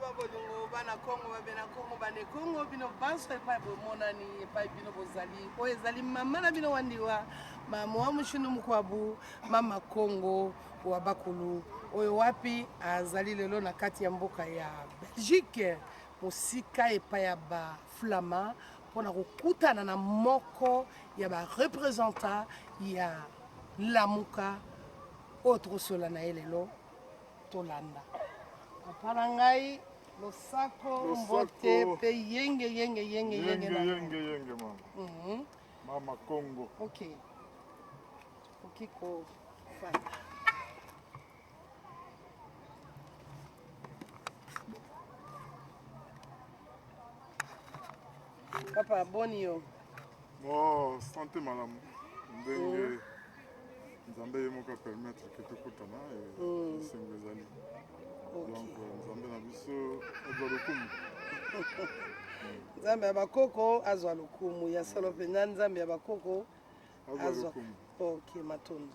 babolongo bana Congo babena Congo bane Congo bino banso epai bomonani epai bino bozali oyo ezali mama na bino wandiwa mama wa mushinu mukwabu mama Congo wa bakulu oyo wapi azali lelo na kati ya mboka ya Belgique mosika epai ya ba flama mpona kokutana na moko ya ba representant ya lamuka oyo tokosola na ye lelo tolanda papa na ngai losako mbote mpe yenge mama. Mama Congo. Ok kofanda papa boni yo Santé malamu ndenge nzambe ye moko permettre ke tokutana esengo ezali donc nzambe na biso azwa lokumu nzambe ya bakoko azwa lokumu ya solo mpenza nzambe ya bakoko azwa ok matondo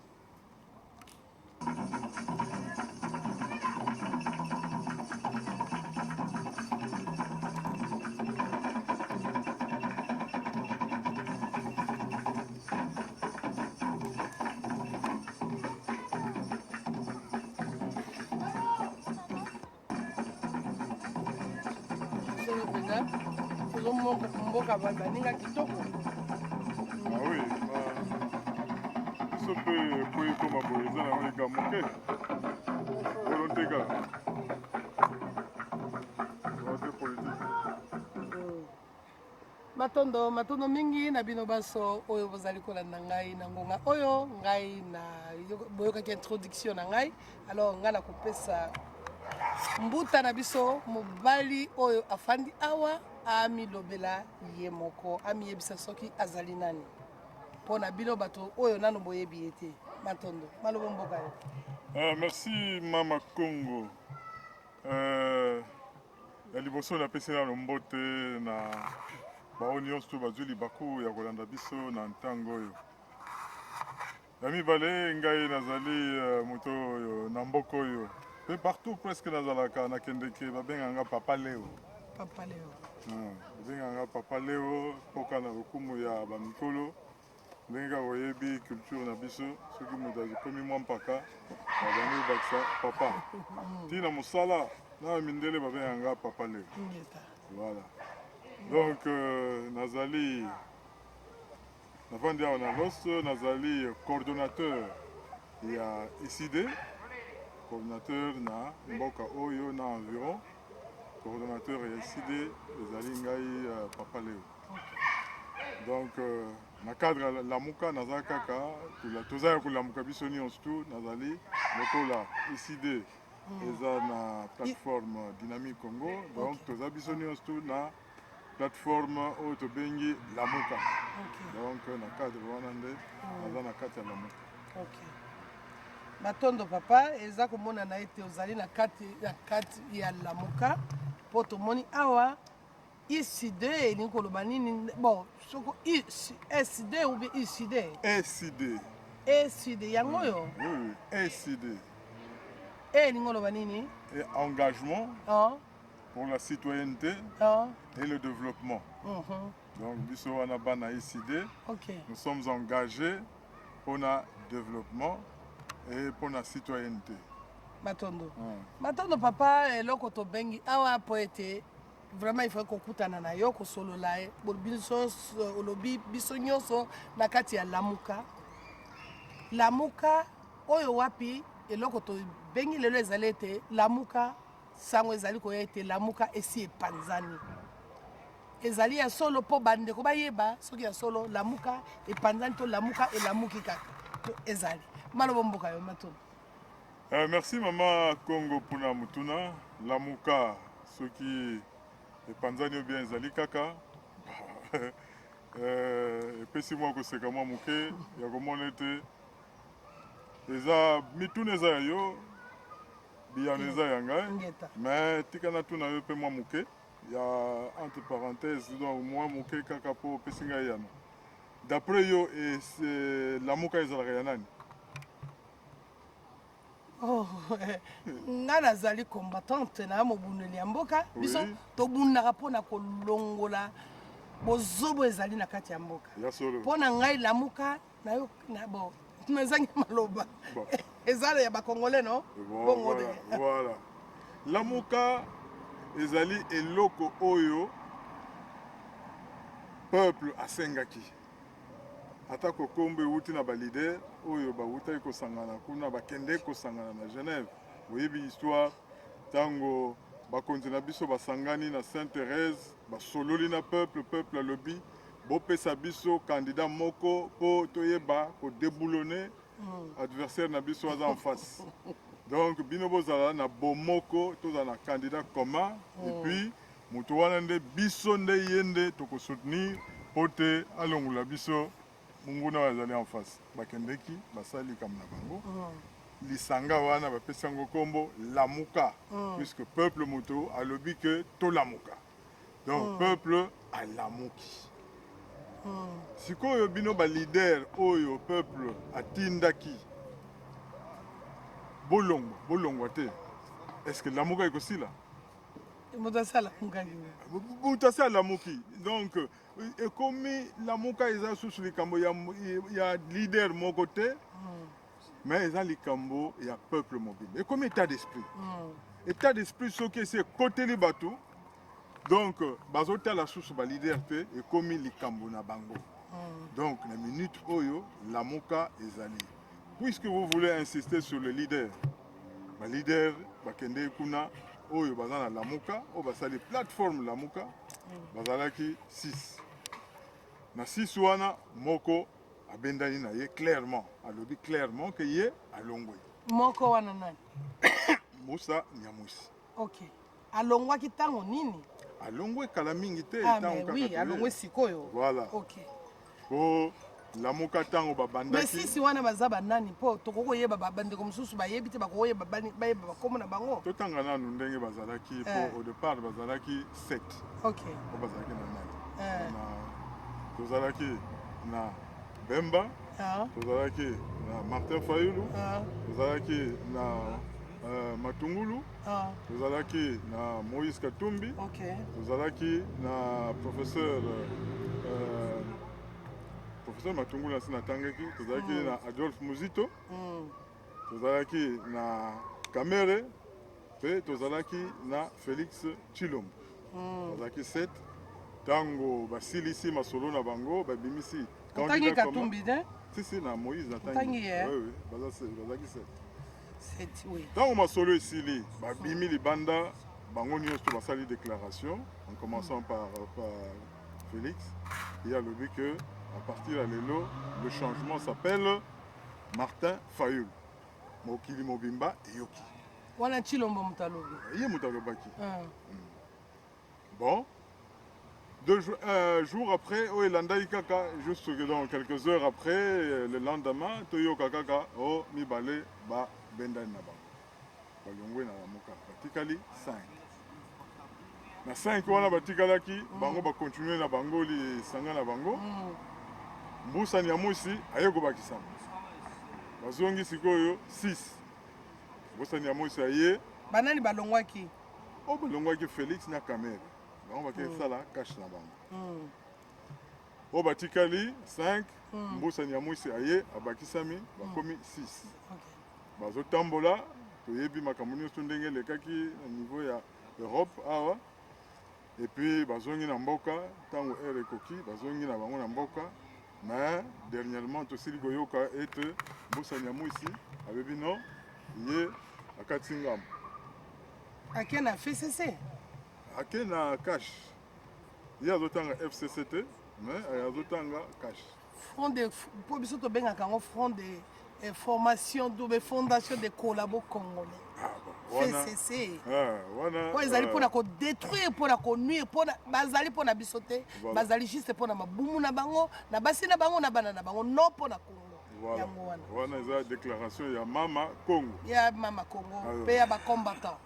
mboka baninga kitoko oui biso mpe po ekoma boye eza nango eka moke volonté kaka volonté politique matondo mingi na bino baso oyo bozali kolanda ngai na ngonga oyo ngai na boyokaki introduction na ngai alors ngai nakopesa mbuta na biso mobali oyo afandi awa amilobela ye moko amiyebisa soki azali nani mpona bino bato oyo nano boyebi ye te matondo malobo mboka yo merci mama Congo ya liboso napesi nano mbote na bao nyonso to bazwi libaku ya kolanda biso na ntango oyo ya mibale ngai nazali moto oyo na mboka oyo mpe partout presque nazalaka nakendeke babenganga papa leo babenganga papa leo mpoka na lokumu ya bamikolo ndenge oyebi culture na biso soki moto azikomi mwa mpaka babangi bakisa papa ntina mosala na mindele babenganga papa leo voilà donc nazali navandi awa na loso nazali coordonnateur ya ICD coordonnateur na mboka oyo na environ coordonnateur ya ICD ezali ngai papa leo donc na cadre ya lamuka naza kaka toza ya kolamuka biso nyonso tu nazali lokola ICD eza na plateforme Dynamique Congo donc toza biso nyonso tu na plateforme oyo tobengi lamuka donc na cadre wana nde naza na kati ya lamuka matondo papa eza komonana ete ozali na kati ya lamuka mpo tomoni awa ICD elingi koloba nini bon soko ICD ou bien ICD ECD yango oyo ECD elingi koloba nini engagement pour la citoyenneté et le développement donc biso wana bana ICD nous sommes engagés pour le développement et pour la citoyenneté matondo papa eloko tobengi awa po ete vraiment il faut kokutana na yo kosolola olobi biso nyonso na kati ya lamuka oyo wapi eloko tobengi lelo ezali ete lamuka sango ezali koya ete lamuka esi epanzani ezali ya solo mpo bandeko bayeba soki ya solo lamuka epanzani to lamuka elamuki kaka to ezali malobo mboka yo matondo merci mama Congo mpona mutuna lamuka soki epanzani o bien ezali kaka epesi mwa koseka mwa moke ya komona ete eza mituna eza ya yo biyano eza ya ngai mais tika natuna yo mpe mwa moke ya entre parenthèse donc mwa moke kaka mpo opesi ngai yano d'après yo lamuka ezalaka ya nani Oh, nga nazali combattante na mobundeli ya mboka biso Oui. tobundaka mpona kolongola bozobo ezali na kati ya mboka Ya solo. mpona ngai lamuka nayo na bon nazangi maloba Bon. ezala ya bakongole no Bon, bongo voilà, de voilà. Lamuka ezali eloko oyo peuple asengaki. Ata kokombo euti na balider oyo bawutaki kosangana kuna bakende kosangana na Genève. Oyebi histoire tango bakonzi na biso basangani na Sainte-Thérèse basololi na peuple alobi bopesa biso candidat moko po toyeba kodeboulonner adversaire na biso aza en face. Donc bino bozala na bomoko tozala na candidat commun et puis moto wana nde biso nde yende tokosoutenir po te alongola biso munguna oyo azali en face. Bakendeki basali likambo na bango lisanga wana bapesi yango nkombo lamuka puisque peuple moto alobi ke tolamuka. Donc peuple alamuki. Sikoyo bino balider oyo peuple atindaki bolongwa te. Est-ce que lamuka ekosila? moto asala mukaki Moto asi alamuki. Donc ekomi lamuka eza susu likambo ya leader moko te mais eza likambo ya peuple mobile. Ekomi état d'esprit. État d'esprit soki esi ekoteli bato donc bazotala susu balider te ekomi likambo na bango. Donc na minute oyo lamuka ezali. Puisque vous voulez insister sur le leader, ba leader bakende kuna oyo baza na lamuka oyo basali plateforme lamuka bazalaki 6. Na 6 wana moko abendani na ye clairement alobi clairement que ye alongwe moko wana nani Musa Nyamwisi. ok alongwaki ntango nini Alongwe kala mingi te mais oui alongwe sikoyo voilà ok po lamuka tango mais babandaki sisi wana baza banani mpo tokokoyeba bandeko mosusu bayebi te bakokoyeba bayeba bakomo na bango totanga nanu ndenge bazalaki po au départ bazalaki 7 ok po bazalaki na nani tozalaki na Bemba tozalaki na Martin Fayulu tozalaki na Matungulu tozalaki na Moïse Katumbi tozalaki na professeur Matungulu nasi natangaki tozalaki na Adolphe Muzito tozalaki na Kamere pe tozalaki na Félix Tshilombo tozalaki 7 tango basilisi masolo na bango babimisi otangi Katumbi ne si na Moïse otangi ye oui bazalaki 7 oui tango masolo esili babimi libanda bango nyonso basali déclaration en commençant par Félix et alobi que à partir de lelo le changement s'appelle Martin Fayulu mokili mobimba eyoki wana Tshilombo moto alobi ye moto alobaki bon 2 jours après oyo elandaki kaka juste dans quelques heures après le lendemain toyoka kaka o mibale babendani na bango balongwe na lamuka batikali 5 na 5 wana batikalaki bango bakontinue na bango lisanga na bango Mbusa Nyamwisi aye kobakisama bazongi sikoyo 6 Mbusa Nyamwisi aye banani balongwaki balongwaki Félix na Kamere bango bakesala cache na bango oyo batikali 5 Mbusa Nyamwisi aye abakisami bakomi 6 bazotambola toyebi makambo nyonso ndenge elekaki na niveau ya Europe awa et puis bazongi na mboka ntango ere ekoki bazongi na bango na mboka mais dernièrement tosili koyoka ete Mbusa Nyamwisi abebi non ye akati ngambo ake na FCC ake na cash ye azotanga FCC te mais azotanga cash front de mpo biso tobengaka yango front de formation de fondation de collabo congolais FCC oyo ezali mpona kodétruire mpona konuire bazali mpona biso te bazali juste mpona mabumu na bango na basi na bango na bana na bango no mpona Congo yango wana eza déclaration ya mama Congo mpe ya bacombattant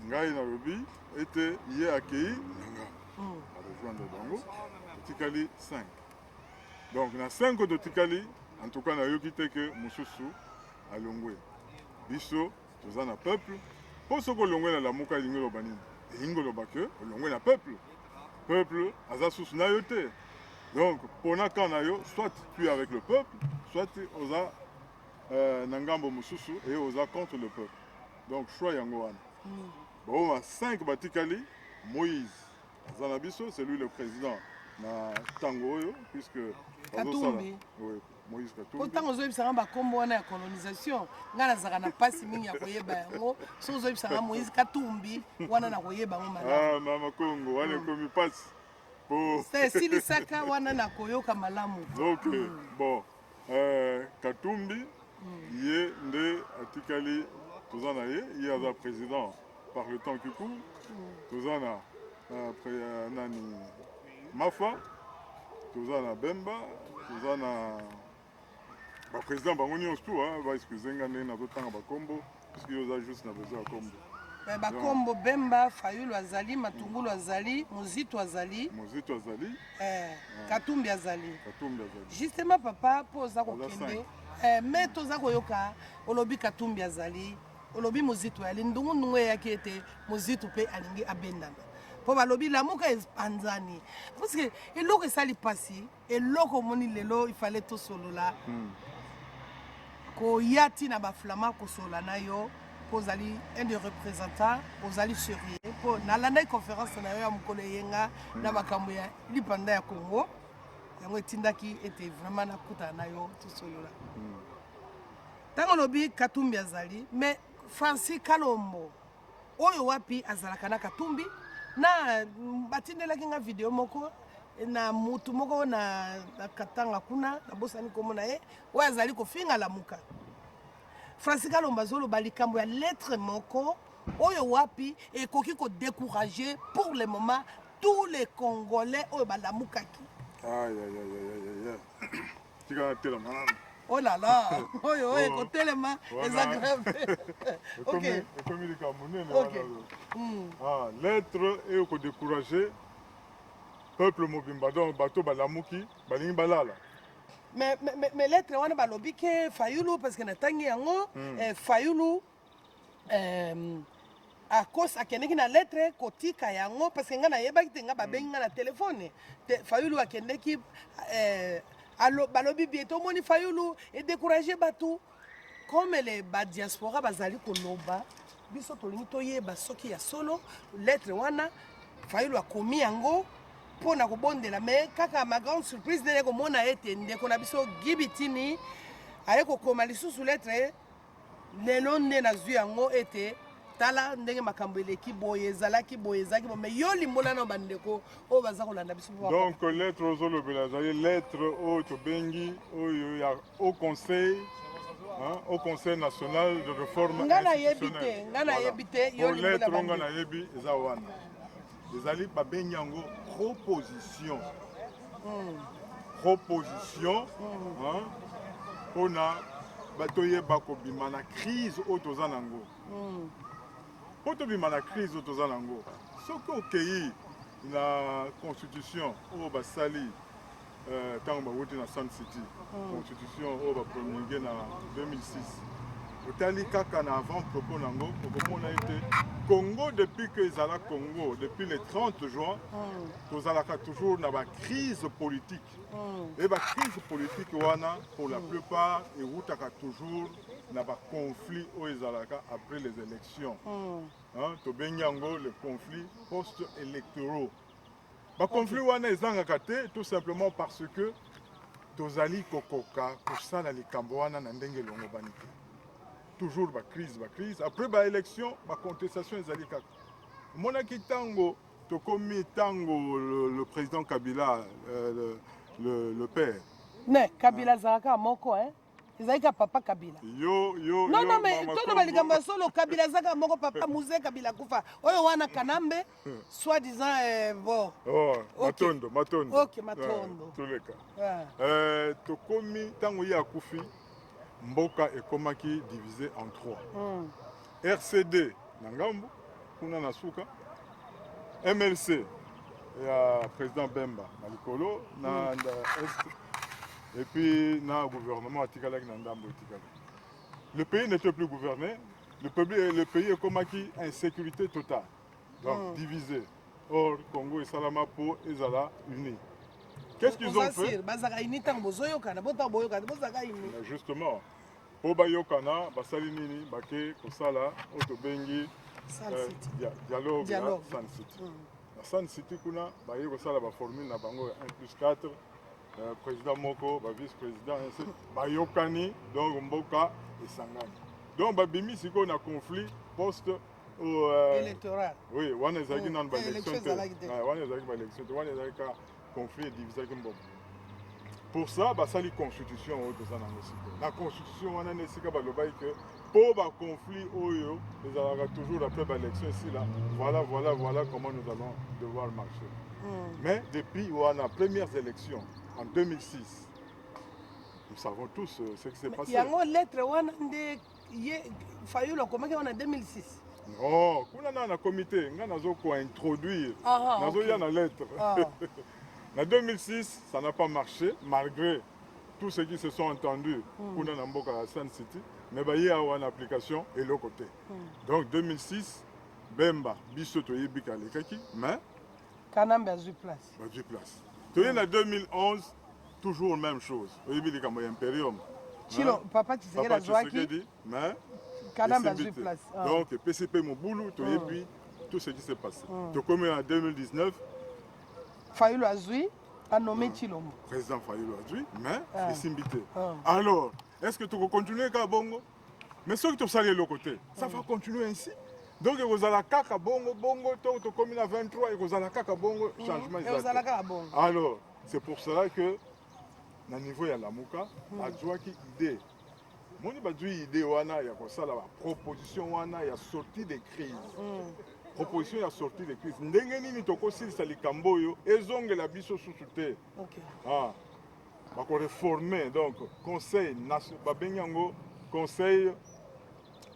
ngai nalobi ete ye akei nanga arejoindre bango totikali 5 donc na 5 totikali en tout cas nayoki te ke mosusu alongwe biso toza na peuple mpo soki olongwe na lamuka elingi oloba nini elingi oloba ke olongwe na peuple peuple aza susu na yo te donc mpona kan na yo soit tu es avec le peuple soit oza na ngambo mosusu et oza contre le peuple donc choix yango wana baoma 5 batikali Moïse aza na biso c'est lui le président na ntango oyo puisque Katumbi. Oui, Moïse Katumbi. Pourtant ozoyebisanga bakombo wana ya colonisation ngai nazalaka na mpasi mingi ya koyeba yango so ozoyebisanga Moïse Katumbi wana na koyeba yango malamu mama Kongo wana ekomi mpasi esilisaka wana na koyoka malamu donc bon Katumbi ye nde atikali toza na ye aza président par le temps qui court toza na nani Mafa toza na Bemba toza na baprésident bango nyonso tu baexcuse nga ndenge nazotanga bakombo puisque oza juste na besoin ya kombo bakombo Bemba Fayulu azali Matungulu azali Muzito azali Katumbi azali justement papa mpo oza kokende me toza koyoka olobi Katumbi azali olobi Muzito yali ndungu eyaki ete Muzito mpe alingi abendana mpo balobi lamuka epanzani parceke eloko esali mpasi eloko omoni lelo ifale tosolola koya ntina baflama kosolola na yo mpo ozali un de représentant ozali sérieux mpo nalandaki conférence na yo ya mokolo eyenga na makambo ya lipanda ya Congo yango etindaki ete vraiment nakutana na yo tosolola ntango olobi Katumbi azali mais Francis Kalombo oyo wapi azalaka na Katumbi na batindelaki nga video moko na mutu moko na Katanga kuna nabosani komona ye oyo azali kofinga lamuka Francis Kalombo azoloba likambo ya lettre moko oyo wapi ekoki kodécourager pour le moment tous les Congolais oyo balamukaki tika tela manana oh là là oyo oyo kotelema eza grave ekomi likambo nene wana lettre eyo kodécourager peuple mobimba donc bato balamuki balingi balala mais lettre wana balobi ke Fayulu parce que natangi yango Fayulu akos akendeki na lettre kotika yango parce que nga nayebaki te nga babengi nga na telefone Fayulu akendeki balobi bientôt omoni Fayulu edécourage bato comme le badiaspora bazali koloba biso tolingi toyeba soki ya solo lettre wana Fayulu akomi yango mpona kobondela mais kaka ma grande surprise ndenge komona ete ndeko na biso Gibitini aye kokoma lisusu lettre lelo nde nazwi yango ete tala ndenge makambo eleki boye ezalaki boye ezalaki boye mais yo limbola na bandeko oyo baza kolanda biso donc lettre ozolobela ezali lettre oyo tobengi oyo ya au conseil national de réforme nga nayebi te yo lettre nga nayebi eza wana ezali babengi yango proposition mpona bato oyeba kobima na crise oyo toza nango mpo tobima na crise oyo toza nango soki okei na constitution oyo basali ntango bawuti na Sun City constitution oyo bapromulgue na 2006 otali kaka na avant propos nango okomona ete Congo depuis que ezala Congo depuis le 30 juin tozalaka toujours na bacrise politique et bacrise politique wana pour la plupart ewutaka toujours na baconflit oyo ezalaka après les élections tobengi yango le conflit post-électoraux baconflit wana ezangaka te tout simplement parce que tozali kokoka kosala likambo wana na ndenge elongobani te toujours crise après élection contestation ezali kaka monaki tango tokomi tango le président Kabila le père ne Kabila zalaka moko ezalika papa Kabila non mais tono balikambo solo Kabila zaka moko papa Mzee Kabila kufa oyo wana Kanambe soit disant bon matondo OK matondo toleka tokomi tango ya kufi mboka ekomaki divisé en 3 RCD na ngambo kuna na suka MLC ya président Bemba na likolo na est et puis na gouvernement atikalaki na ndambo etikala le pays n'était plus gouverné, le pays est comme acquis insécurité totale, donc divisé. Or, Congo et Salama pour Ezala unis. Qu'est-ce qu'ils ont fait? Justement, pour Bayokana, Basali Nini, Bake, Kosala, Otobengi, dialogue à Sun City. À Sun City, kuna, Baye Kosala va former na bango 1+4, président Moko, vice-président, Bayokani, donc Mboka et Sangani. Donc, Babimi, c'est qu'on a conflit post électoral. Oui, on est allé dans l'élection. On est allé dans l'élection. On est allé dans conflit et division. Pour ça, ça la constitution. La constitution, on a dit que pour le conflit, nous allons toujours après l'élection ici là. Voilà comment nous allons devoir marcher. Mais depuis on a la première élection en 2006, nous savons tous ce qui s'est passé. Il y a une lettre qui a fallu en 2006. Non, on a un comité, on a introduire, on a une lettre. En 2006, ça n'a pas marché, malgré tous ceux qui se sont entendus pour la Sun City, mais il y a une application et l'autre côté. Donc 2006, Bemba, Bissoto Yebika Lekaki, mais Kanambe a eu place. En 2011, toujours la même chose. Yebika Imperium. Chilo, papa, tu sais que dit, mais Kanambe a eu place. Donc PCP Moboulou, tout ce qui s'est passé. Donc comme en 2019, Fayulu Azui a nommé Chilombo. Président Fayulu Azui, mais il s'est invité. Alors, est-ce que tu vas continuer à Bongo? Mais ceux qui te saluent de l'autre côté, ça va continuer ainsi. Donc, vous allez à Bongo, tu comme à 23, et vous allez à Bongo, changement. Alors, c'est pour cela que, au niveau de la Mouka, la joie qui idée. Moi, je dis idée, il y a la proposition, il y a sorti des crises. Proposition a sorti de crise. Ndenge nini tokosilisa likambo oyo ezongela biso susu te. Bako réformer donc conseil national conseil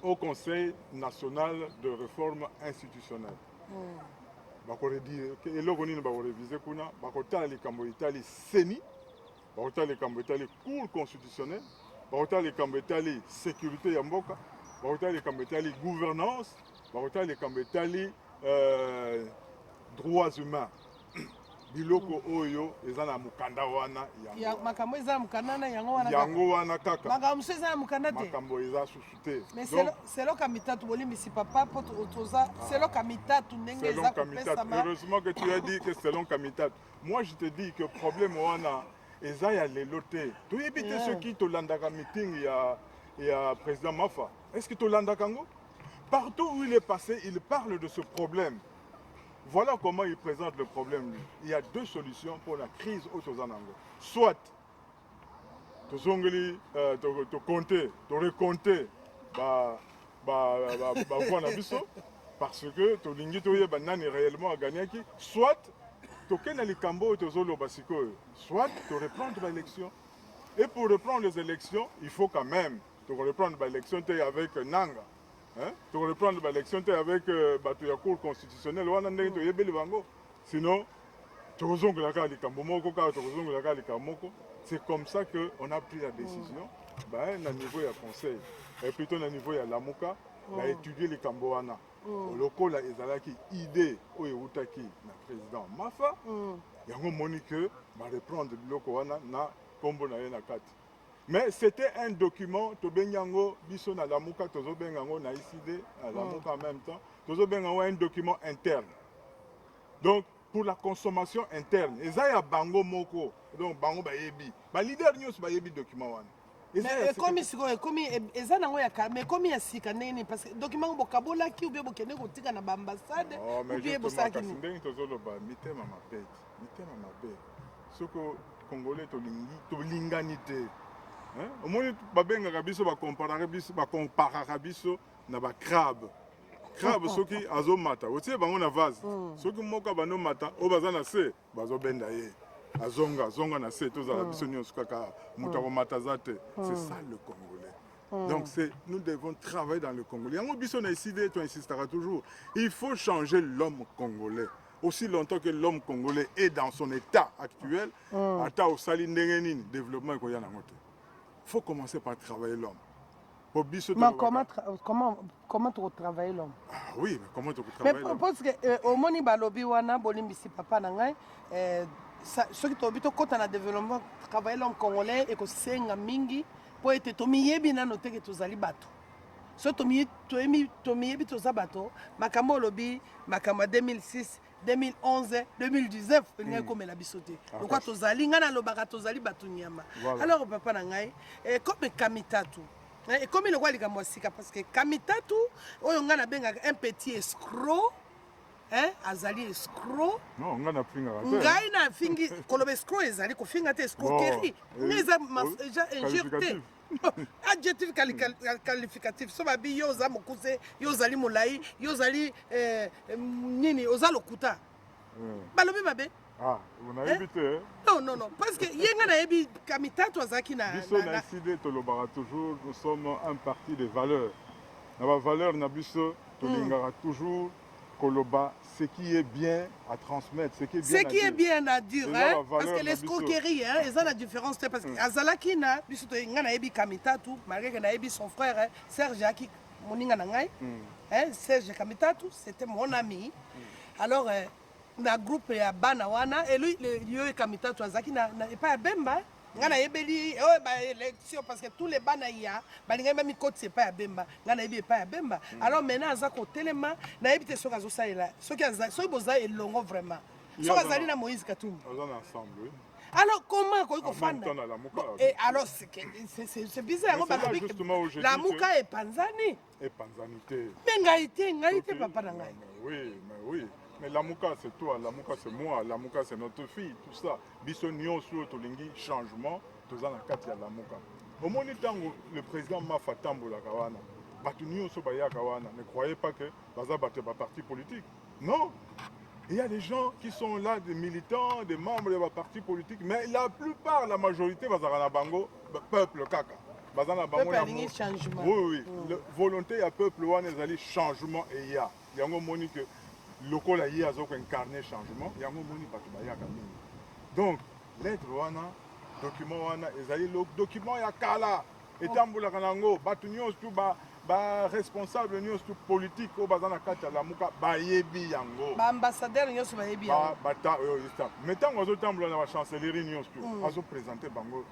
au conseil national de réforme institutionnelle. Bako redire eloko nini bako réviser kuna bako tala likambo itali seni, bako tala likambo itali cour constitutionnelle, bako tala likambo itali sécurité ya mboka, bako tala likambo itali gouvernance. Les droits humains. Biloko oyo ezana mukanda wana ya makambo ezana mukanda na yango wana kaka makambo ezana mukanda te makambo eza susute mais c'est lo kamitatu bolimi si papa poto otoza c'est lo kamitatu ndenge eza kopesa ma heureusement que tu as dit que c'est long kamitatu. Moi je te dis que problème wana eza ya lelo te toyebi te soki tolandaka meeting ya président Mafa. Est-ce que tolandaka ngo? Partout où il est passé, il parle de ce problème. Voilà comment il présente le problème. Il y a deux solutions pour la crise au Tozanango. Soit, tu compter, tu recompter, parce que tu n'as réellement gagné. Soit, tu soit tu reprendre l'élection. Et pour reprendre les élections, il faut quand même reprendre l'élection avec Nanga. Tu reprendre l'élection avec la Cour constitutionnelle. Sinon, c'est comme ça qu'on a pris la décision. Au niveau du conseil, et plutôt au niveau de la Mouka, on a étudié les Camboana. Le col a idée au Eutaki, le président Mafa. Il y a un moment que va reprendre le Lokoana na Combo na Kati. Mais c'était un document, Tobenyango, Biso na Lamuka, Tozobengango na ICD, à Lamuka en même temps, Tozobengango un document interne. Donc, pour la consommation interne, et ça y a Bango Moko, donc Bango Bayebi, ba leader news Bayebi document wana. Mais comme eza nango ya mais comme ya sika nini parce que document bokabola ki ou bien bokene kotika na ba ambassade ou bien bosaki ni. Ndenge tozoloba mitema mapete, mitema mabe. Soko Congolais tolingani te. Au moins, babenga biso ba comparera biso na ba crabe. Crabe soki azomata. Otie bango na vase. Soki moka bano mata, o bazana se, bazo benda ye. Zonga na se tozala biso nyonso kaka mutako mata zate. C'est ça le Congolais. Donc nous devons travailler dans le Congolais. Yango biso na ici tu insisteras toujours. Il faut changer l'homme congolais. Aussi longtemps que l'homme congolais est dans son état actuel, ata au sali ndenge nini développement ko yana ngote. Il faut commencer par travailler l'homme. Po biso Mais comment tu travailles l'homme? Oui, mais comment tu Mais travailles? parce que au moni balobi wana bolimbisi papa na ngai soki tobi tokɔta na développement travailler l'homme congolais ekosenga mingi po ete tomiyebi nano teke tozali bato so tomiyebi toza bato makambo olobi makambo ya 2006 2011 2019 elingai ekomela biso te lokwa tozali ngai nalobaka tozali bato nyama alors papa na ngai comme kamitatu ekomi lokwa likambo ya sika parce que kamitatu oyo ngai nabengaka un petit escroc azali escroc ngai nafingi koloba escroc ezali kofinga te escroquerie ngai eza injure adjectif qualificatif so babi yo oza mokuse yo ozali molai yo ozali nini oza lokuta balobi mabe non parce que ye ngai nayebi kamitatu azalaki na biso na eside tolobaka toujours nous sommes un parti de valeurs na bavaleur na biso tolingaka toujours koloba ce qui est bien à transmettre, ce qui est bien à dire, parce que l'escroquerie, ils ont la différence, parce que Azalaki na, biso to ngana ebi Kamitatu, malgré que na ebi son frère Serge Aki moninga nangai, Serge Kamitatu, c'était mon ami. Alors na groupe ya bana wana et lui le Kamitatu Azaki na pas Bemba. Ngana yebeli élection parce que tous les bana ya balinga même côté c'est pas Bemba ngana yebi pas Bemba alors maintenant azako telema na yebite soka zo salela soki boza elongo vraiment soka zali na Moïse Katumbi ensemble. Alors comment ko fanda et alors c'est bizarre la muka est panzani mais ngaité papa na ngai oui mais Lamuka c'est toi, Lamuka c'est moi, Lamuka c'est notre fille, tout ça. Biso nyonso tolingi changement, toza na kati ya Lamuka. Au moment tango le président Mafa Tambola kawana, batu nyonso baya kawana, ne croyez pas que baza batu ba parti politique. Non. Il y a des gens qui sont là, des militants, des membres de partis politiques, mais la plupart, la majorité, bazara na bango, peuple kaka. Bazana bango na changement. Oui. La volonté à peuple wana ezali changement et il y a yango moni que lokola ye azoko incarner changement yango moni bato bayaka mingi donc lettre wana document wana ezali document ya kala etambolaka nango bato nyonso tu responsable nyonso tu politique oyo baza na kati ya lamuka bayebi yango baambassadeur nyonso bayebi yango mais ntango azotambola na bachancellerie nyonso tu azopresente bango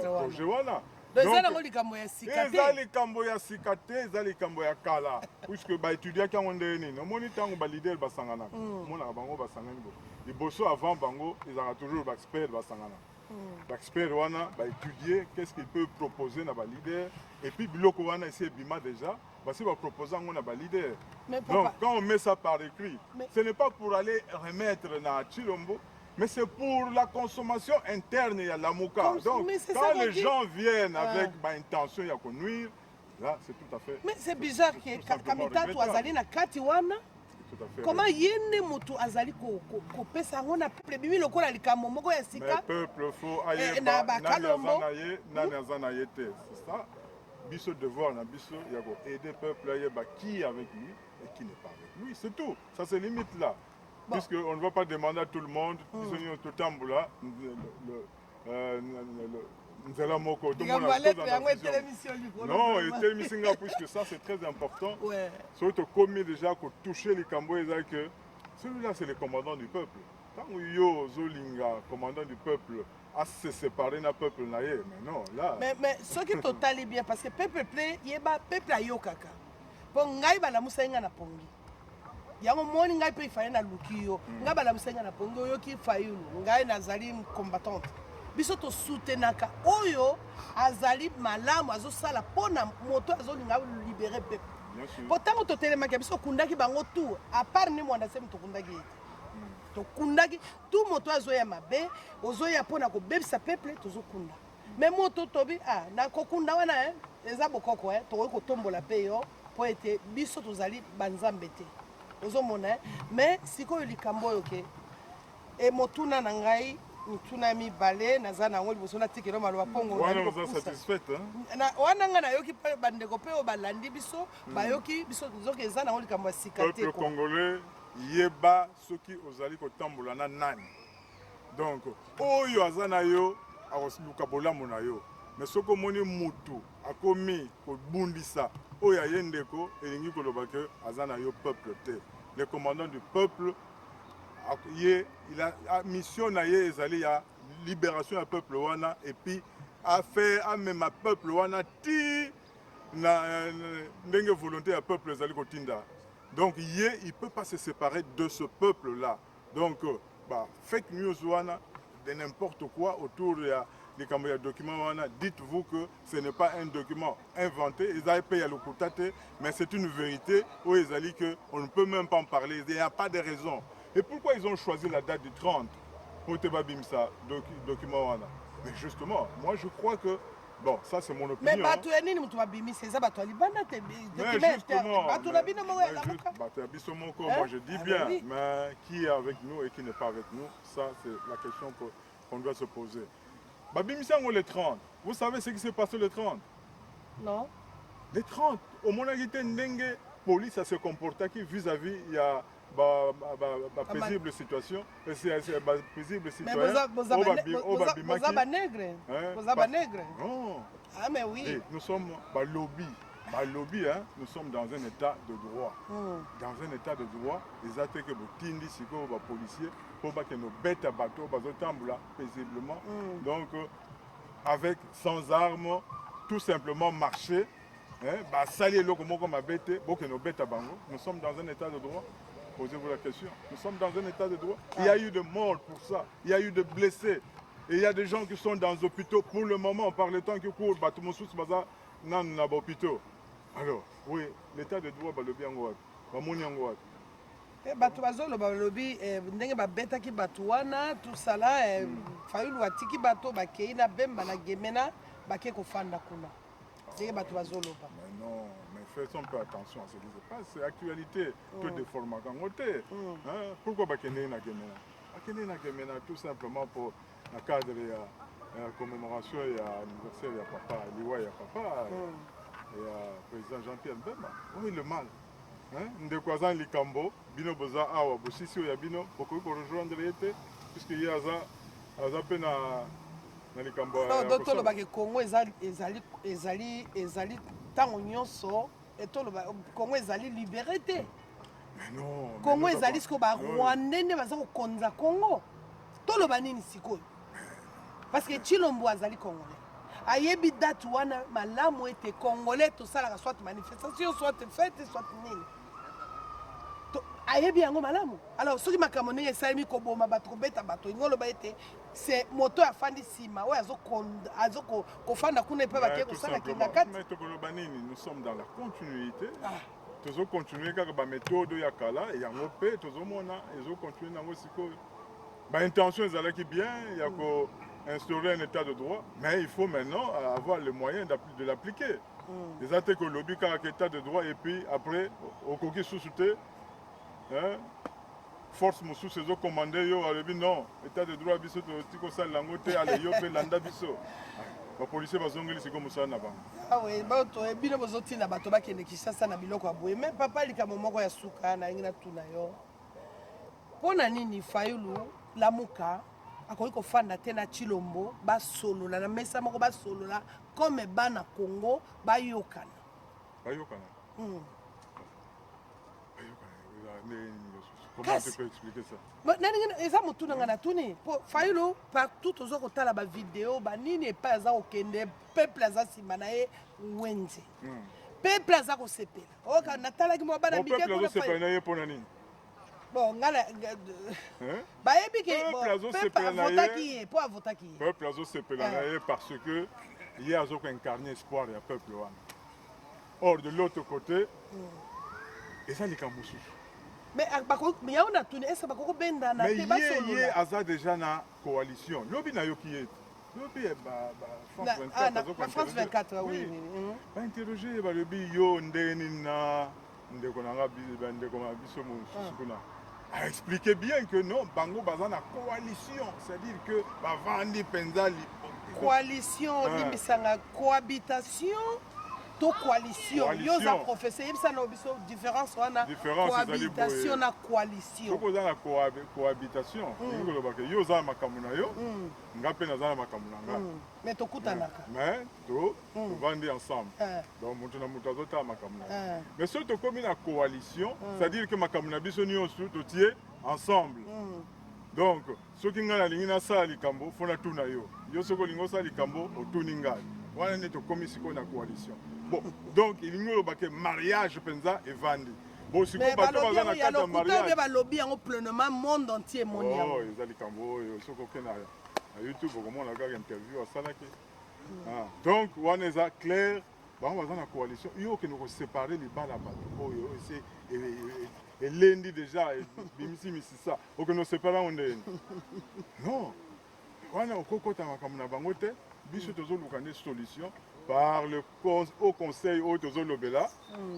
projet wana eza likambo ya sika te eza likambo ya sika te eza likambo ya kala puisque baétudiaki yango ndenge nini omoni ntango balider basanganaka omonaka bango basangani bo liboso avant bango ezalaka toujours baexpert basanganaka baexpert wana baétudie qu'est-ce qu'il peut proposer na balider et puis biloko wana esi ebima déjà basi bapropose yango na balider donc quand on met ça par écrit ce n'est pas pour aller remettre na Chilombo mais c'est pour la consommation interne à Lamuka. Donc, quand les gens viennent avec intention de nuire, là, c'est tout à fait... Mais c'est bizarre que Kamitatu azali na kati wana. Comment yene mutu azali ko pesa ngona peuple bimi lokola likambo moko ya sika. Mais peuple faut aller nani azana yete. C'est ça. Biso devoir na biso ya ko aider peuple à yeba qui est avec lui et qui n'est pas avec lui. C'est tout. Ça se limite là. Bon. Puisqu'on ne va pas demander à tout le monde, non, puisque ça c'est très important. Surtout comme déjà qu'on toucher les Cambodgiens, que celui-là c'est le commandant du peuple. Quand yo Zolinga, commandant du peuple, à se séparer d'un peuple naïe, mais non, là. Mais ce qui est totalement bien, parce que peuple plaît, il y a un peuple à Yokaka. Pour Ngaïba la Moussaïna na Pongi. Yango moni ngai pe faye na lukiyo ngai bala musenga na pongo yo ki fayu ngai nazali combattante biso to soutenaka oyo azali malamu azosala pona moto azolinga libérer peuple pourtant to telemaka biso kundaki bango tout à part ni mwanda sem to kundaki to kundaki tout moto azoya mabe ozoya pona ko bebisa peuple tozokunda mais moto tobi na kokunda wana eza bokoko to ko tombola pe yo po ete biso tozali banzambe te ozomona mais sikoyo likambo oyo ke emotuna na ngai mutuna mibale naza nango liboso natikela maloba pongo wana oza satisfait wana nga nayoki mpe bandeko mpe oyo balandi biso bayoki biso nzoki eza nango likambo ya sika te peuple congolais yeba soki ozali kotambola na nani donc oyo aza na yo akoluka bolamu na yo mais soki omoni mutu akomi kobundisa oyo aye ndeko elingi koloba ke aza na yo peuple te. Le commandant du peuple il a mission na ye ezali ya libération ya peuple wana et puis a fait amema peuple wana ti na ndenge volonté ya peuple ezali kotinda. Donc il peut pas se séparer de ce peuple là. Donc fake news wana de n'importe quoi autour de les documents wana, dites-vous que ce n'est pas un document inventé, ils avaient payé le coûtate, mais c'est une vérité où ils ont dit qu'on ne peut même pas en parler, il n'y a pas de raison. Et pourquoi ils ont choisi la date du 30 pour te babimsa document wana? Mais justement, moi je crois que bon, ça c'est mon opinion. Mais bato ya nini mutu babimisa eza bato libana te document bato na bino mo la muka. Bato ya biso moko, moi je dis bien, oui. Mais qui est avec nous et qui n'est pas avec nous, ça c'est la question qu'on doit se poser. Babimisa le 30. Vous savez ce qui s'est passé le 30? Non. Le 30, au moment où il y a une police à se comporter vis-à-vis il y a paisible situation, paisible citoyen. Vous avez nègre. Vous avez nègre. Non. Ah mais oui. Et nous sommes lobby. Lobby, hein, nous sommes dans un état de droit. Dans un état de droit, les attaques que vous tindis, si vous êtes policier, pour que nos bêtes à bateau, paisiblement. Donc, avec, sans armes, tout simplement marcher. Salier l'eau comme ma bête, pour que nos bêtes à bango. Nous sommes dans un état de droit. Posez-vous la question. Nous sommes dans un état de droit. Il y a eu de morts pour ça. Il y a eu de blessés. Et il y a des gens qui sont dans les hôpitaux pour le moment, par le temps qui court, Batumoussous, Baza, dans les hôpitaux. Alors, oui, l'état de droit, le bien, bato bazoloba balobi ndenge babetaki bato wana tout ça là fayulu atiki bato bakei na bemba na gemena bake kofanda kuna ndenge bato bazoloba. Mais non, mais faisons un peu attention à ce qui se passe, c'est l'actualité tout déformé kangote. Pourquoi bakene na gemena? Bakene na gemena tout simplement pour le cadre de la commémoration et l'anniversaire de papa, liwa ya papa. Et président Jean-Pierre Mbemba. Oui, le mal. Ndeko aza likambo bino boza awa bosisi oya bino bokoki korejoindre ye te puisque ye aza mpe na likambo donc tolobaki Congo ezali ntango nyonso etoloba Congo ezali libéré te. Congo ezali sikoyo barwandais nde baza kokonza Congo toloba nini sikoyo parce que Tshilombo azali congolais ayebi date wana malamu ete congolais tosalaka soit manifestation soit fête soit nini ayebi yango malamu. Alors soki makambo ndenge esalemi koboma bato kobeta bato ingoloba ete c'est moto afandi nsima oyo azokofanda kuna epe bakeye kosala kinga kati. Nous sommes dans la continuité. Tozo continuer kaka baméthode ya kala yango mpe tozomona ezocontinue nango sikoyo. Intention ezalaki bien ya ko instaurer un état de droit, mais il faut maintenant avoir les moyens de l'appliquer. Les attaques au lobby car état de droit et puis après au coquille sous-souté, force moussou ces autres commandés yo alebi non état de droit biso tiko sala langote ale yo pe landa biso. Les policiers bazongeli siko musala na bango. Ah oui, bato bino bozotina bato bakende Kinshasa na biloko aboye mais papa likambo moko ya suka na ngina tuna yo. Pona nini Fayulu lamuka akoki kofanda te na Tshilombo basolola na mesa moko basolola comme bana Congo bayokana. Comment tu peux expliquer ça? Eza motu na ngana tuni po Fayulu partout tozo kotala ba vidéo ba nini epa aza okende peuple aza sima na ye wenze. Peuple aza kosepela. Oka natalaki mo bana bike ko na sepela na ye pona nini? Bon, ngala bayebi ke peuple votaki ye. Peuple azo sepela na ye parce que hier azo ko incarner espoir ya peuple wana. Or de l'autre côté, eza likamusu. Mais yaona tuni est-ce bakoko benda na te basolo. Mais ye aza déjà na coalition. Lobi na yo ki est. Lobi France 24 oui. Ba interroger ba lobi yo ndeni na ndeko nanga ndeko ma biso musukuna. A expliqué bien que non, bango baza na coalition, c'est-à-dire que bavandi penza coalition limbisanga cohabitation to coalition Coalition. yo za professeur yebisa na biso différence wana Différence ezali cohabitation boye. na coalition Soki oza na cohabitation olingi koloba ke yo oza na makambo na yo nga mpe naza na makambo na nga mais tokutanaka mais tovandi ensemble donc moto na moto azotala makambo na ye mais soki tokómi na coalition c'est-à-dire que makambo na biso nyonso totie ensemble donc soki ngai nalingi nasala likambo fo natuna yo yo soki olingi osala likambo otuni ngai wana nde tokómi sikoyo na coalition bon donc elingi oloba ke mariage mpenza evandi bon sikoyo bato baza na kati ya mariage balobi yango pleinement monde entier emoni yango eza likambo oyo soki oke na youtube okomona kaka interview asalaki donc wana eza clair bango baza na coalition yo okende kosepare libala bato oyo elendi déjà bimisi misisa okende osepare yango ndeni non wana okokota makambo na bango te biso tozoluka nde solution par le haut conseil oyo tozolobela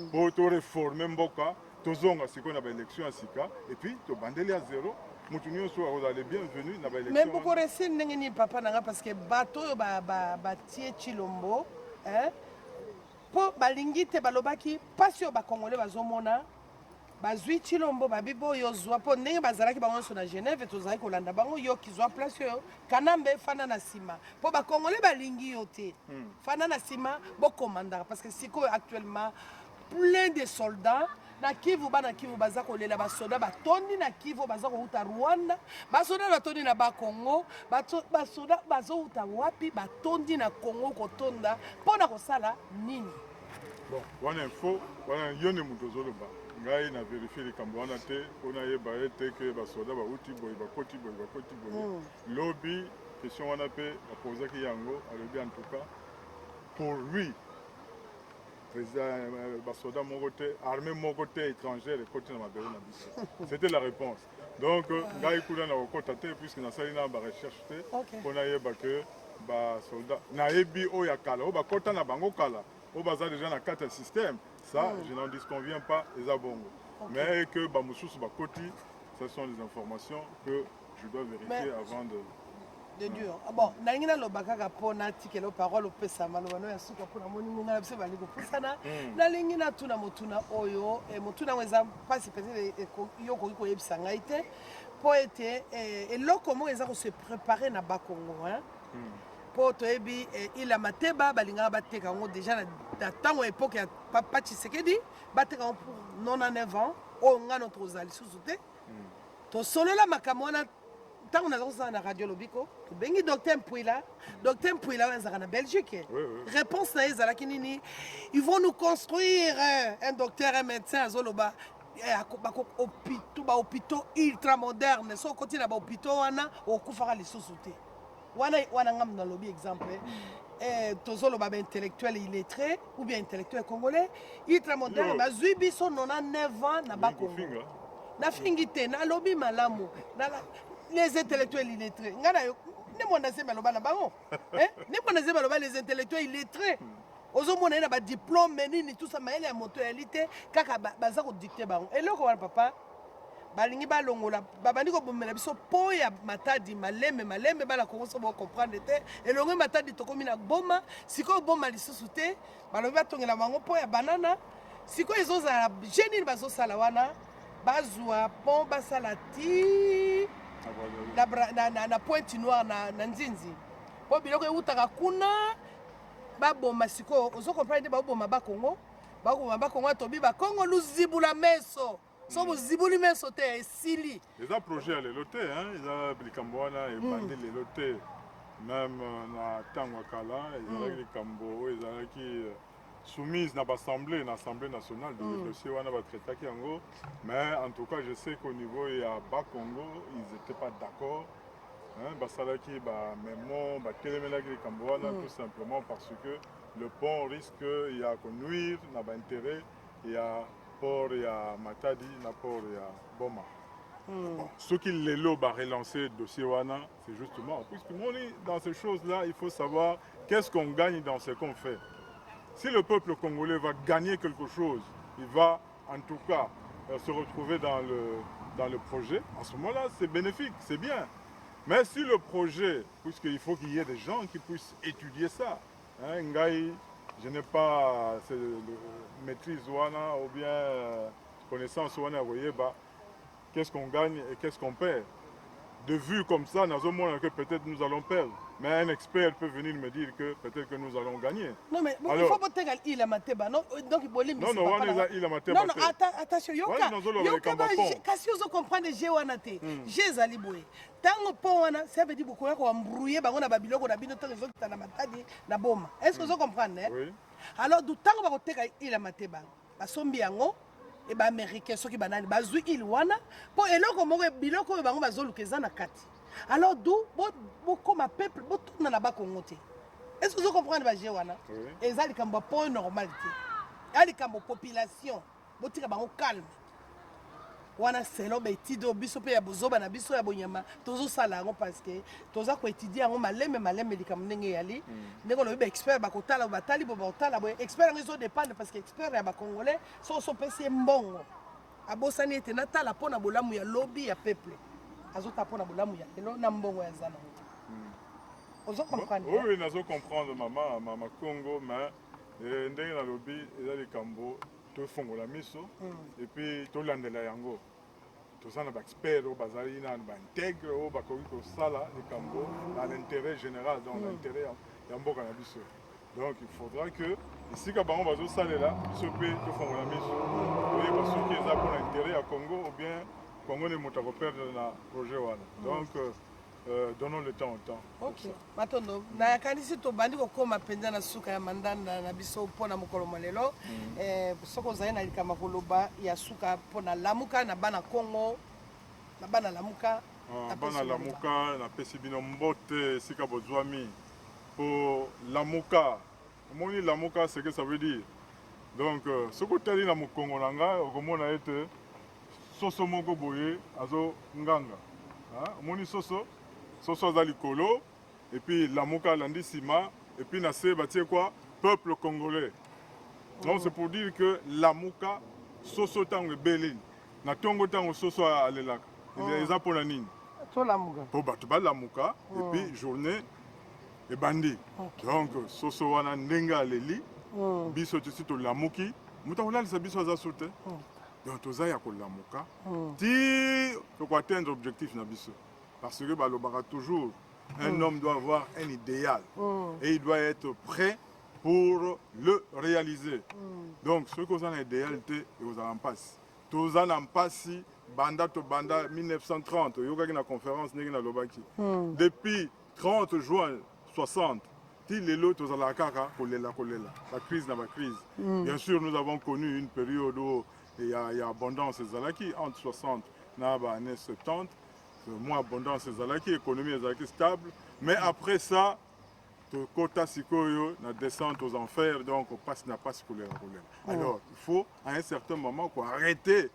mpo toreforme mboka tozonga sikoyo na baélection ya sika et puis tobandeli ya zéro mutu nyonso akozala le bienvenu na baélection mais bokoresi ndenge nini papa nanga parce que bato oyo batie Chilombo mpo balingi te balobaki mpasi oyo bakongole bazomona bazwi Chilombo babibi oyo zwa mpo ndenge bazalaki bango nyonso na Genève tozalaki kolanda bango yoki zwa place oyo kanambe fana na nsima mpo bakongole balingi yo te fana na nsima bokomandaka parce que sikoyo actuellement plein de soldats na Kivu bana Kivu baza kolela basoda batondi na Kivu baza kouta Rwanda basoda batondi na Bakongo basoda bazouta wapi batondi na Congo kotonda mpona kosala nini bon wana info wana yo nde moto ozoloba ngai na vérifie likambo wana te mpona yeba ye te ke basoda bauti boye bakoti boye lobi question wana mpe apozaki yango alobi en tout cas pour lui basoda moko te armée moko te étrangère ekoti na mabele na biso c'était la réponse donc ngai kuna na kokota te puisque nasali na barecherche te mpona yeba ke basoldat nayebi oyo ya kala oyo bakota na bango kala oyo baza déjà na kati ya système ça je n'en disconviens pas eza bongo mais que bamosusu bakoti ce sont des informations que je dois vérifier avant de dur bon nalingi naloba kaka mpo natikela parole opesa maloba no ya suka mpona moni ngonga na biso balingi kopusana nalingi natuna motuna oyo motuna yango eza mpasi peut-être yo okoki koyebisa ngai te mpo ete eloko moko eza kose prépare na bakongo mpo toyebi ila mateba balingaka bateka yango déjà na ntango époque ya papa Tshisekedi bateka yango pour 99 ans oyo ngano tozala lisusu te tosolola makambo wana ntango naza kosala na radio lobiko tobengi docteur Mpwila oyo azalaka na Belgique réponse na ye ezalaki nini ils vont nous construire un docteur un médecin azoloba bahôpitaux ultra moderne so okoti na bahôpitaux wana okufaka lisusu te wana ngamu nalobi exemple tozoloba baintellectuel illettré ou bien intellectuel congolais ultra moderne bazwi biso 99 ans na bakongo nafingi te nalobi malamu les intellectuels illettrés nga na yo nde mwana nzembe aloba na bango nde mwana nzembe aloba les intellectuels illettrés ozomona ye na badiplôme nini tusa mayele ya moto yali te kaka baza kodikte bango eloko wana papa balingi balongola babandi kobomela biso po ya matadi malembe bana kongo so bocomprendre te elongo matadi tokomi na boma sikoyo boma lisusu te balobi batongela bango po ya banana sikoyo ezozala je nini bazosala wana bazwa pont basala ti na pointe noire na nzinzi mpo biloko eutaka kuna baboma sikoyo ozokomprendre nde baboma bakongo atobi bakongo luzibula meso so bozibuli meso te esili eza projet ya lelo te eza likambo wana ebandi lelo te même na ntango ya kala ezalaki likambo oyo ezalaki soumise na l'Assemblée nationale de dossier wana batraitaki yango mais en tout cas je sais qu'au niveau ya Bas-Congo ils étaient pas d'accord basalaki bamemo batelemelaki likambo wana tout simplement parce que le pont risque ya konuire na baintérêt ya port ya Matadi na port ya Boma. Bon, ce qui lelo relancé le dossier wana, c'est justement puisque dans ces choses-là, il faut savoir qu'est-ce qu'on gagne dans ce qu'on fait. Si le peuple congolais va gagner quelque chose, il va en tout cas se retrouver dans le projet. En ce moment-là, c'est bénéfique, c'est bien. Mais si le projet, puisqu'il faut qu'il y ait des gens qui puissent étudier ça, Ngaï, je n'ai pas maîtrise wana ou bien connaissance wana koyeba qu'est-ce qu'on gagne et qu'est-ce qu'on perd. De vue comme ça, nazomona que peut-être nous allons perdre. Mais un expert peut venir me dire que peut-être que nous allons gagner. Non, mais bon, alors, il faut pas te il a mateba, non? Donc il bolé, non, non, il a mateba. Non, non, attention, yoka. Yoka, kasi ozo comprendre je wana te. Je zali boye. Tango po wana, ça veut dire beaucoup ko embrouiller bango na babiloko na bino tango zo kitana matadi na boma. Est-ce que vous comprenez? Oui. Alors du tango ba ko teka il a mateba. Basombi yango et ba américain soki banani bazui il wana po eloko moko biloko bango bazolukeza na kati. Alors d'où comme un peuple tout na ba Congo te. Est-ce que vous comprenez ba je wana? Et ça likambo point normalité. Ali kambo population botika bango calme. Wana selo ba étudier biso pe ya bozoba na biso ya bonyama tozo sala ngo parce que toza ko étudier ngo maleme likambo ndenge yali ndeko lo ba expert ba kotala ba tali bo ba kotala bo expert ngo dépendre parce que expert ya ba congolais so pesi mbongo abosani ete na tala pona bolamu ya lobby ya peuple azota pona bolamu ya elo na mbongo ya zana ozo comprendre? Oui, nazo comprendre mama Congo mais ndenge na lobby eza likambo tofongola miso et puis tolandela yango tozana ba expert o bazali na ba intègre o bakoki kosala likambo na l'intérêt général donc l'intérêt ya mboka na biso. Donc il faudra que ici ka bango bazosalela biso pe tofongola miso oyeba soki eza mpona intérêt ya Congo ou bien Congo ne moto akoperdre na projet wana. Donc donnons le temps au temps. Ok. Matondo, na kanisi to bandi ko koma penza na suka ya mandanda na biso pona mokolo malelo. Soko zaye na likama koloba ya suka pona lamuka na bana Congo. Na bana lamuka. Bana lamuka na pesi bino mbote sika bozwami. Pour lamuka. Moni lamuka c'est que ça veut dire. Donc soko tali na mokongo nanga okomona ete soso moko boye azo nganga. Moni soso aza likolo et puis lamuka landi sima et puis na se batie quoi peuple congolais. Donc c'est pour dire que lamuka soso tango ebeli na tongo tango soso alelaka eza mpona nini to lamuka po bato balamuka et puis journée ebandi. Donc soso wana ndenge aleli biso tisi tolamuki moto akolalisa biso aza so te. Donc toza ya kolamuka ti tokoatteindre objectif na biso. Parce que balobaka toujours, un homme doit avoir un idéal et il doit être prêt pour le réaliser. Donc, ce que vous avez un idéal, vous avez un passe. Vous avez un passe, banda 1930, il y a une conférence depuis 30 juin 60. La crise n'a pas crise. Bien sûr, nous avons connu une période où il y a abondance zalaki entre 60 et les années 70. Moins abondance ezalaki, économie ezalaki stable, mais après ça, kota sikoyo na descente aux enfers, donc on passe n'a pas scolaire. Alors il faut à un certain moment qu'on arrêter,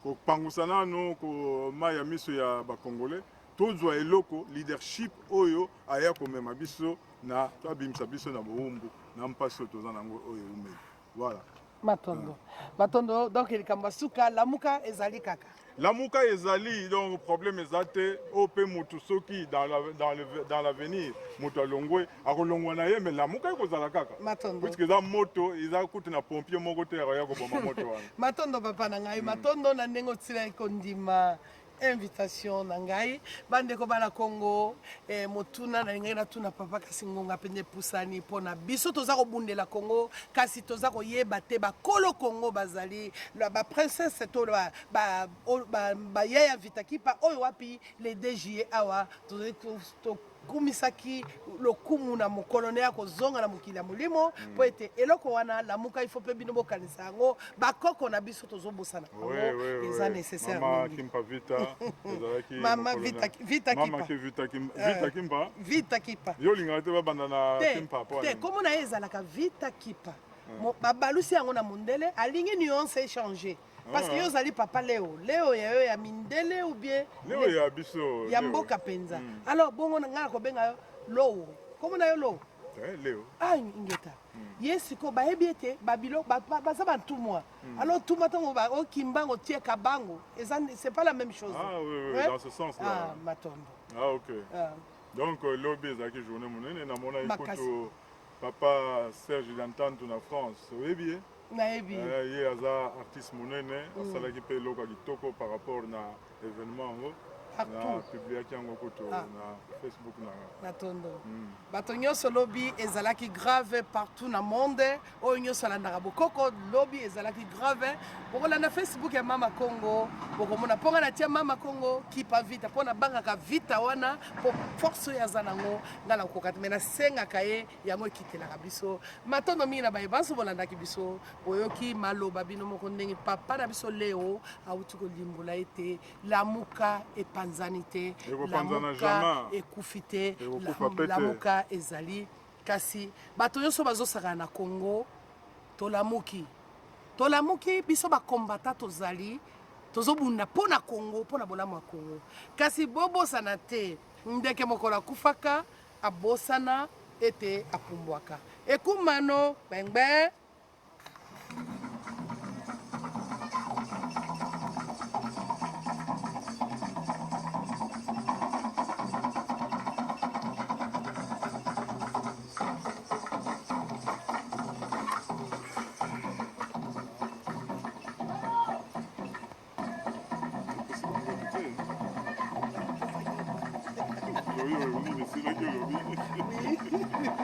qu'on pangusana no ko maya miso ya ba congolais, tozwa eloko leadership oyo aya ko mema biso na tabimisa biso na boumbu na mpaso tozana ngo oyo umeli. Voilà. Matondo donc il kambasuka lamuka ezali kaka. Lamuka ezali, donc problème ezate, ope mutu soki dans l'avenir, mutu alongwe, akolongwa na ye, mais lamuka ekozala kaka. Matondo. Puisque za moto, eza kuti na pompier moko te ya koboma moto wana. Matondo papa na ngai, matondo na ndengo tsila kondima. Invitation na ngai bandeko bana Congo motuna na ngai na tuna papa kasi ngonga pende pusani pona biso toza ko bundela Congo kasi toza ko yeba te ba kolo Congo bazali ba princesse to ba yaya vitakipa oyo wapi les DG awa to kumisaki lokumu na mukolone ya kozonga na mukili ya mulimo po ete eloko wana lamuka il faut pe bino bokanisa yango bakoko na biso tozobosana eza nécessaire. Mama Kimpa Vita ezalaki mama Vita Kipa mama Vita Kimpa Vita Kipa yo linga te babanda na Kimpa po te komo na ezalaka Vita Kipa babalusi yango na mundele alingi nuance échanger. Parce que yo zali papa Léo ya mindele ou bien Léo ya biso ya mboka penza. Alors bongo nga ko benga Lo. Comment na yo Lo? Léo. Ah ingeta. Yes ko ba ebiete babilo ba ça ba tout moi. Alors tout matin ba o kimbango tie kabango. C'est pas la même chose. Ah oui, dans ce sens là. Ah matombo. Ah OK. Donc lobby ezaki journée monene na mona ikoto papa Serge Dantantu na France oyebi ye nayebi ye aza artiste monene asalaki mpe eloko ya kitoko par rapport na événement yango na publiaki yango kutu na Facebook na tondo bato nyonso lobi ezalaki grave partout na monde oyo nyonso alandaka bokoko lobi ezalaki grave bokolanda Facebook ya Mama Congo bokomona mponga na tia Mama Congo kipa vita mpo na bangaka vita wana po force oyo aza nango nga na kokati me nasengaka ye yango ekitelaka biso matondo mingi na bayebanso bolandaki biso boyoki maloba bino moko ndenge papa na biso leo awuti kolimbola ete lamuka epanzani te lamuka ekufi te lamuka ezali kasi bato nyonso bazosaka na Congo tolamuki biso bakombata tozali tozobunda mpo na Congo mpo na bolamu ya Congo kasi bobosana te ndeke mokolo akufaka abosana ete apumbwaka ekumano bengbe Oui.